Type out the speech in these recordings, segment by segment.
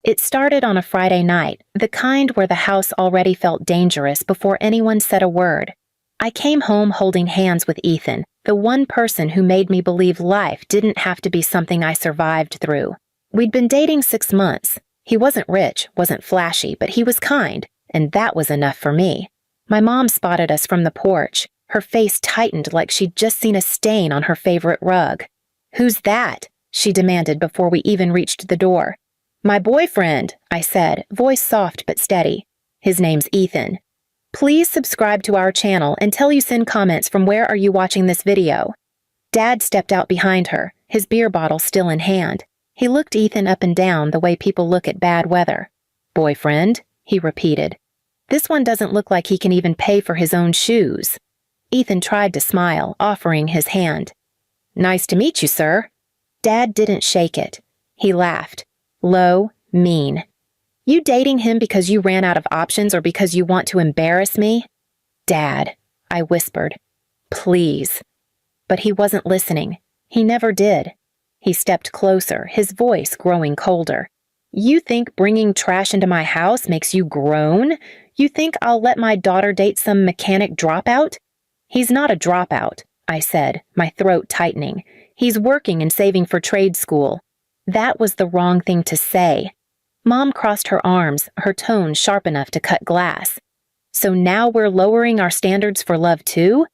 It started on a Friday night, the kind where the house already felt dangerous before anyone said a word. I came home holding hands with Ethan, the one person who made me believe life didn't have to be something I survived through. We'd been dating 6 months. He wasn't rich, wasn't flashy, but he was kind, and that was enough for me. My mom spotted us from the porch. Her face tightened like she'd just seen a stain on her favorite rug. "Who's that?" she demanded before we even reached the door. "My boyfriend," I said, voice soft but steady. "His name's Ethan. Please subscribe to our channel and tell you send comments from where are you watching this video." Dad stepped out behind her, his beer bottle still in hand. He looked Ethan up and down the way people look at bad weather. "Boyfriend?" he repeated. "This one doesn't look like he can even pay for his own shoes." Ethan tried to smile, offering his hand. "Nice to meet you, sir." Dad didn't shake it. He laughed. Low, mean. "You dating him because you ran out of options or because you want to embarrass me?" "Dad," I whispered. "Please." But he wasn't listening. He never did. He stepped closer, his voice growing colder. "You think bringing trash into my house makes you groan? You think I'll let my daughter date some mechanic dropout?" "He's not a dropout," I said, my throat tightening. "He's working and saving for trade school." That was the wrong thing to say. Mom crossed her arms, her tone sharp enough to cut glass. "So now we're lowering our standards for love too?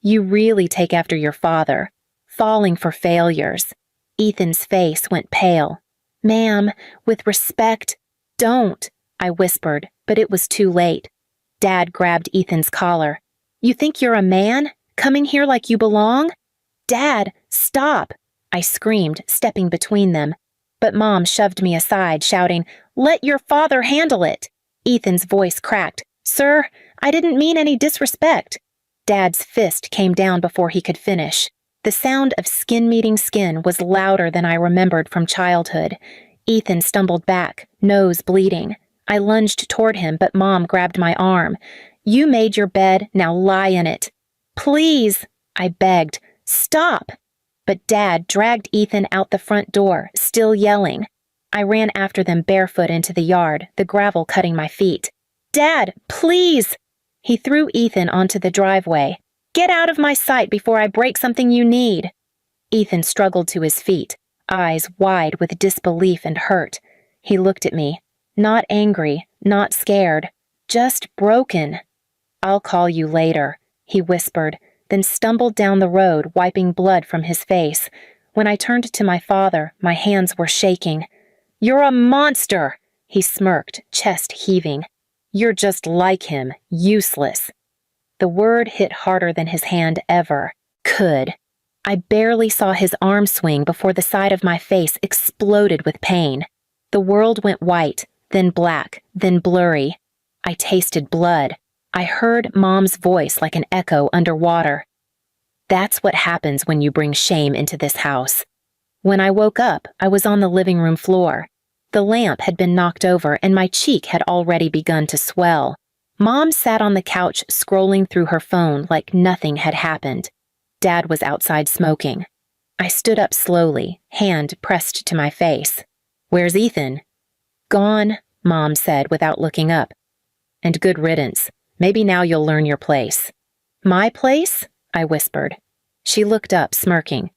You really take after your father, falling for failures." Ethan's face went pale. "Ma'am, with respect, don't," I whispered, but it was too late. Dad grabbed Ethan's collar. "You think you're a man? Coming here like you belong?" "Dad, stop!" I screamed, stepping between them. But Mom shoved me aside, shouting, "Let your father handle it!" Ethan's voice cracked. "Sir, I didn't mean any disrespect." Dad's fist came down before he could finish. The sound of skin meeting skin was louder than I remembered from childhood. Ethan stumbled back, nose bleeding. I lunged toward him, but Mom grabbed my arm. "You made your bed, now lie in it." "Please," I begged. "Stop!" But Dad dragged Ethan out the front door, still yelling. I ran after them barefoot into the yard, the gravel cutting my feet. "Dad, please!" He threw Ethan onto the driveway. "Get out of my sight before I break something you need." Ethan struggled to his feet, eyes wide with disbelief and hurt. He looked at me, not angry, not scared, just broken. "I'll call you later," he whispered, then stumbled down the road, wiping blood from his face. When I turned to my father, my hands were shaking. "You're a monster!" he smirked, chest heaving. "You're just like him, useless." The word hit harder than his hand ever could. I barely saw his arm swing before the side of my face exploded with pain. The world went white, then black, then blurry. I tasted blood. I heard Mom's voice like an echo underwater. "That's what happens when you bring shame into this house." When I woke up, I was on the living room floor. The lamp had been knocked over and my cheek had already begun to swell. Mom sat on the couch scrolling through her phone like nothing had happened. Dad was outside smoking. I stood up slowly, hand pressed to my face. "Where's Ethan?" "Gone," Mom said without looking up. "And good riddance. Maybe now you'll learn your place." "My place?" I whispered. She looked up, smirking.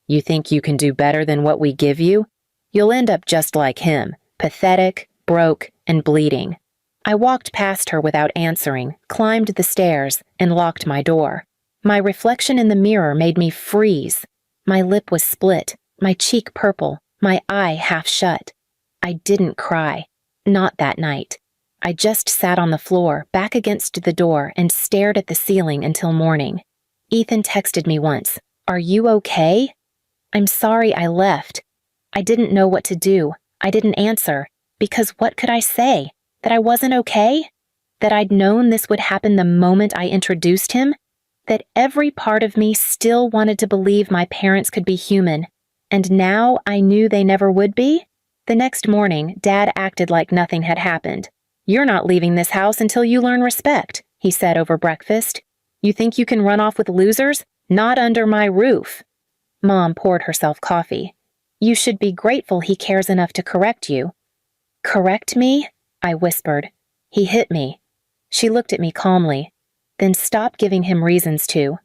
"You think you can do better than what we give you? You'll end up just like him, pathetic, broke, and bleeding." I walked past her without answering, climbed the stairs, and locked my door. My reflection in the mirror made me freeze. My lip was split, my cheek purple, my eye half shut. I didn't cry. Not that night. I just sat on the floor, back against the door, and stared at the ceiling until morning. Ethan texted me once, "Are you okay?" "I'm sorry I left." I didn't know what to do. I didn't answer. Because what could I say? That I wasn't okay? That I'd known this would happen the moment I introduced him? That every part of me still wanted to believe my parents could be human, and now I knew they never would be? The next morning, Dad acted like nothing had happened. "You're not leaving this house until you learn respect," he said over breakfast. "You think you can run off with losers? Not under my roof." Mom poured herself coffee. "You should be grateful he cares enough to correct you." Correct me? I whispered. He hit me. She looked at me calmly, then stopped giving him reasons to.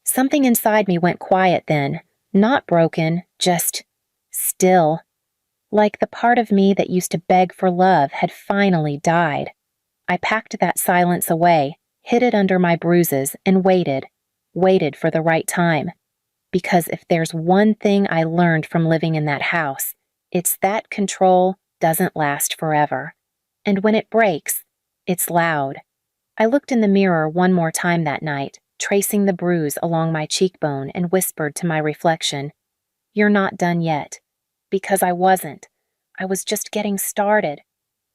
Something inside me went quiet then, not broken, just still. Like the part of me that used to beg for love had finally died. I packed that silence away, hid it under my bruises, and waited for the right time. Because if there's one thing I learned from living in that house, it's that control doesn't last forever. And when it breaks, it's loud. I looked in the mirror one more time that night, tracing the bruise along my cheekbone, and whispered to my reflection, "You're not done yet." Because I wasn't. I was just getting started.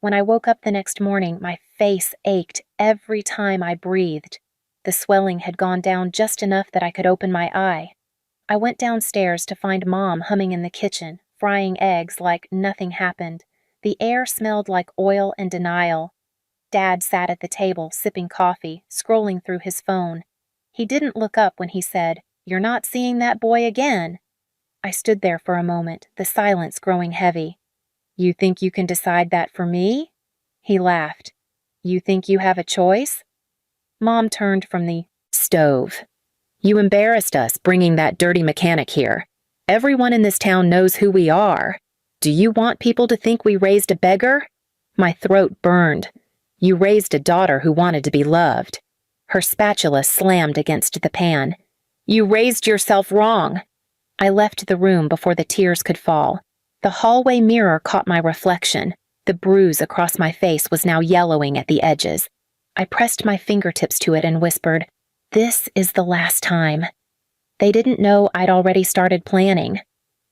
When I woke up the next morning, my face ached every time I breathed. The swelling had gone down just enough that I could open my eye. I went downstairs to find Mom humming in the kitchen, frying eggs like nothing happened. The air smelled like oil and denial. Dad sat at the table, sipping coffee, scrolling through his phone. He didn't look up when he said, "You're not seeing that boy again." I stood there for a moment, the silence growing heavy. "You think you can decide that for me?" He laughed. "You think you have a choice?" Mom turned from the stove. "You embarrassed us bringing that dirty mechanic here. Everyone in this town knows who we are. Do you want people to think we raised a beggar?" My throat burned. "You raised a daughter who wanted to be loved." Her spatula slammed against the pan. "You raised yourself wrong." I left the room before the tears could fall. The hallway mirror caught my reflection. The bruise across my face was now yellowing at the edges. I pressed my fingertips to it and whispered, "This is the last time." They didn't know I'd already started planning.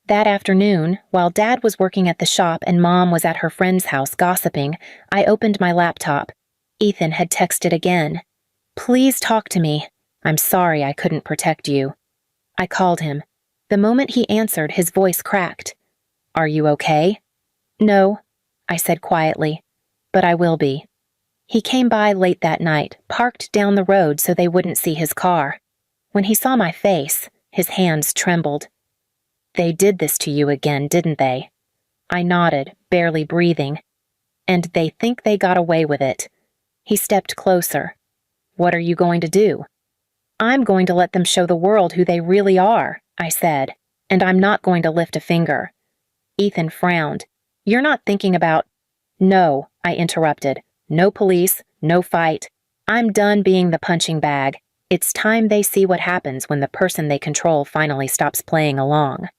That afternoon, while Dad was working at the shop and Mom was at her friend's house gossiping, I opened my laptop. Ethan had texted again. "Please talk to me. I'm sorry I couldn't protect you." I called him. The moment he answered, his voice cracked. "Are you okay?" "No," I said quietly, "but I will be." He came by late that night, parked down the road so they wouldn't see his car. When he saw my face, his hands trembled. "They did this to you again, didn't they?" I nodded, barely breathing. "And they think they got away with it." He stepped closer. "What are you going to do?" "I'm going to let them show the world who they really are," I said, "and I'm not going to lift a finger." Ethan frowned. "You're not thinking about—" "No," I interrupted. "No police, no fight. I'm done being the punching bag. It's time they see what happens when the person they control finally stops playing along."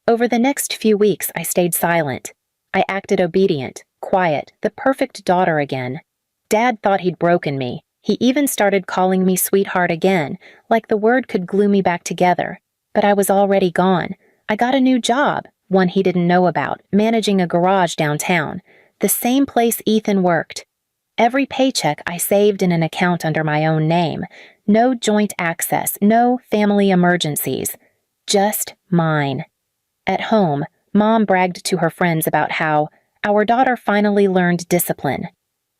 Over the next few weeks, I stayed silent. I acted obedient, quiet, the perfect daughter again. Dad thought he'd broken me. He even started calling me sweetheart again, like the word could glue me back together. But I was already gone. I got a new job, one he didn't know about, managing a garage downtown, the same place Ethan worked. Every paycheck I saved in an account under my own name. No joint access, no family emergencies. Just mine. At home, Mom bragged to her friends about how our daughter finally learned discipline.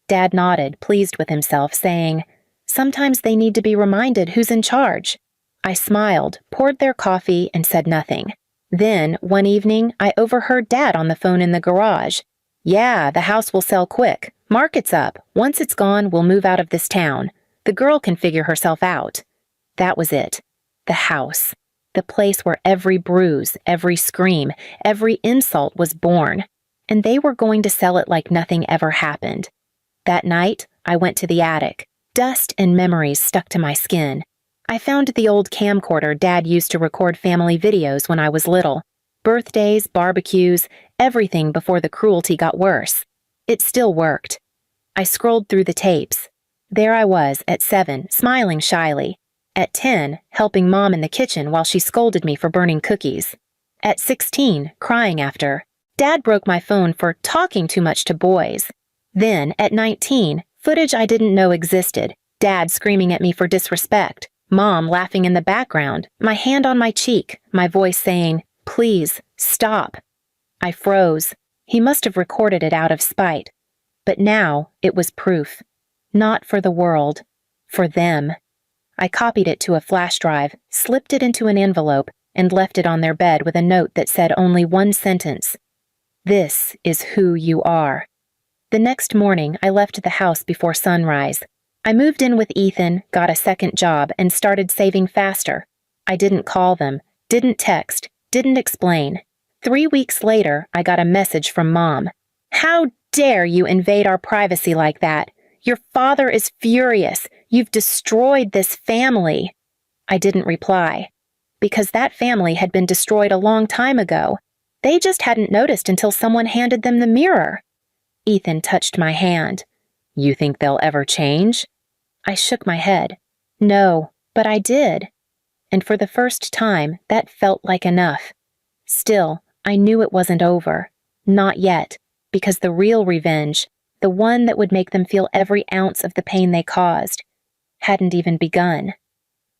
Dad nodded, pleased with himself, saying, "Sometimes they need to be reminded who's in charge." I smiled, poured their coffee, and said nothing. Then, one evening, I overheard Dad on the phone in the garage. "Yeah, the house will sell quick. Market's up. Once it's gone, we'll move out of this town. The girl can figure herself out." That was it. The house. The place where every bruise, every scream, every insult was born. And they were going to sell it like nothing ever happened. That night, I went to the attic. Dust and memories stuck to my skin. I found the old camcorder Dad used to record family videos when I was little. Birthdays, barbecues, everything before the cruelty got worse. It still worked. I scrolled through the tapes. There I was, at 7, smiling shyly. At 10, helping Mom in the kitchen while she scolded me for burning cookies. At 16, crying after. Dad broke my phone for talking too much to boys. Then, at 19, footage I didn't know existed. Dad screaming at me for disrespect. Mom laughing in the background, my hand on my cheek, my voice saying, "Please, stop." I froze. He must have recorded it out of spite. But now, it was proof. Not for the world. For them. I copied it to a flash drive, slipped it into an envelope, and left it on their bed with a note that said only one sentence. "This is who you are." The next morning, I left the house before sunrise. I moved in with Ethan, got a second job, and started saving faster. I didn't call them, didn't text, didn't explain. 3 weeks later, I got a message from Mom. "How dare you invade our privacy like that? Your father is furious. You've destroyed this family." I didn't reply, because that family had been destroyed a long time ago. They just hadn't noticed until someone handed them the mirror. Ethan touched my hand. "You think they'll ever change?" I shook my head. "No, but I did." And for the first time, that felt like enough. Still, I knew it wasn't over. Not yet, because the real revenge, the one that would make them feel every ounce of the pain they caused, hadn't even begun.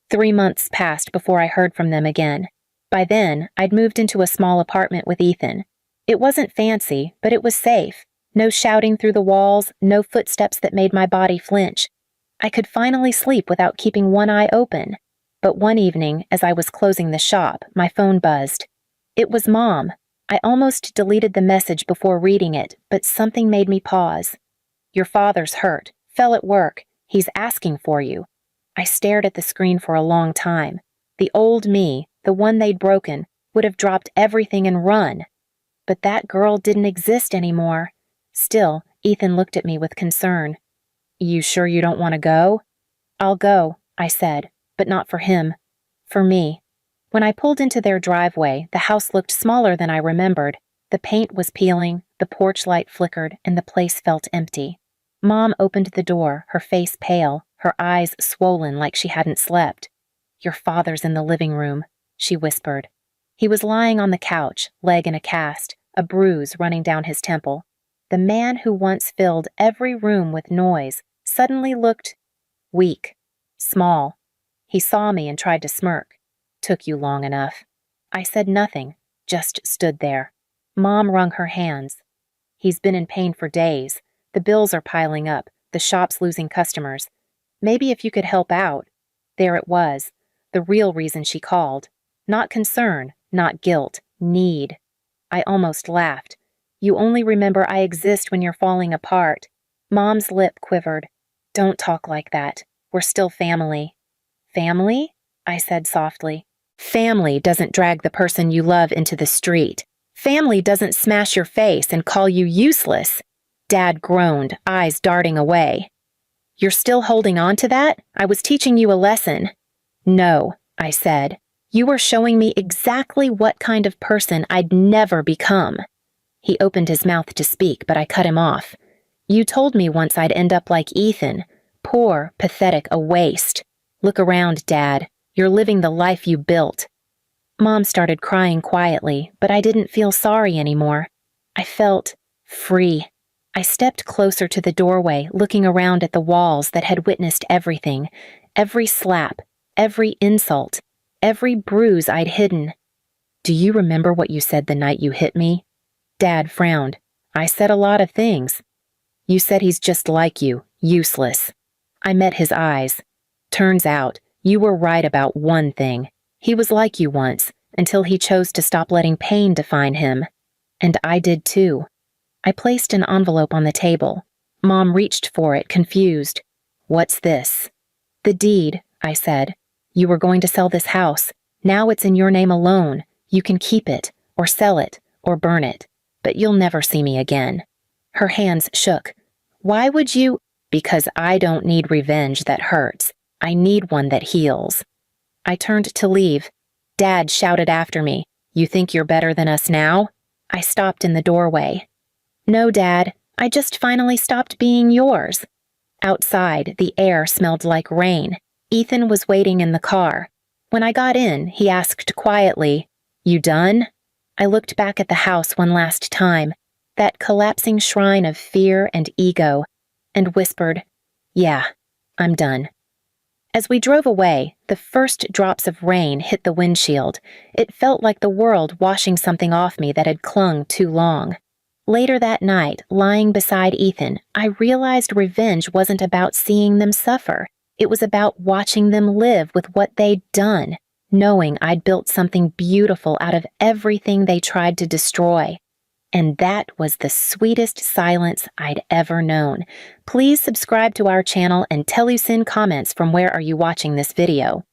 3 months passed before I heard from them again. By then, I'd moved into a small apartment with Ethan. It wasn't fancy, but it was safe. No shouting through the walls, no footsteps that made my body flinch. I could finally sleep without keeping one eye open. But one evening, as I was closing the shop, my phone buzzed. It was Mom. I almost deleted the message before reading it, but something made me pause. "Your father's hurt, fell at work. He's asking for you." I stared at the screen for a long time. The old me, the one they'd broken, would have dropped everything and run. But that girl didn't exist anymore. Still, Ethan looked at me with concern. "You sure you don't want to go?" "I'll go," I said, "but not for him. For me." When I pulled into their driveway, the house looked smaller than I remembered. The paint was peeling, the porch light flickered, and the place felt empty. Mom opened the door, her face pale, her eyes swollen like she hadn't slept. "Your father's in the living room," she whispered. He was lying on the couch, leg in a cast, a bruise running down his temple. The man who once filled every room with noise suddenly looked weak, small. He saw me and tried to smirk. "Took you long enough." I said nothing, just stood there. Mom wrung her hands. "He's been in pain for days. The bills are piling up, the shop's losing customers. Maybe if you could help out." There it was, the real reason she called. Not concern, not guilt, need. I almost laughed. "You only remember I exist when you're falling apart." Mom's lip quivered. "Don't talk like that. We're still family." "Family?" I said softly. "Family doesn't drag the person you love into the street. Family doesn't smash your face and call you useless." Dad groaned, eyes darting away. "You're still holding on to that? I was teaching you a lesson." "No," I said. "You were showing me exactly what kind of person I'd never become." He opened his mouth to speak, but I cut him off. "You told me once I'd end up like Ethan. Poor, pathetic, a waste. Look around, Dad. You're living the life you built." Mom started crying quietly, but I didn't feel sorry anymore. I felt free. I stepped closer to the doorway, looking around at the walls that had witnessed everything, every slap, every insult, every bruise I'd hidden. "Do you remember what you said the night you hit me?" Dad frowned. "I said a lot of things." "You said he's just like you, useless." I met his eyes. "Turns out, you were right about one thing. He was like you once, until he chose to stop letting pain define him. And I did too." I placed an envelope on the table. Mom reached for it, confused. "What's this?" "The deed," I said. "You were going to sell this house. Now it's in your name alone. You can keep it, or sell it, or burn it. But you'll never see me again." Her hands shook. "Why would you?" "Because I don't need revenge that hurts. I need one that heals." I turned to leave. Dad shouted after me, "You think you're better than us now?" I stopped in the doorway. "No, Dad. I just finally stopped being yours." Outside, the air smelled like rain. Ethan was waiting in the car. When I got in, he asked quietly, "You done?" I looked back at the house one last time, that collapsing shrine of fear and ego, and whispered, "Yeah, I'm done." As we drove away, the first drops of rain hit the windshield. It felt like the world washing something off me that had clung too long. Later that night, lying beside Ethan, I realized revenge wasn't about seeing them suffer. It was about watching them live with what they'd done, knowing I'd built something beautiful out of everything they tried to destroy. And that was the sweetest silence I'd ever known. Please subscribe to our channel and tell us in comments from where are you watching this video.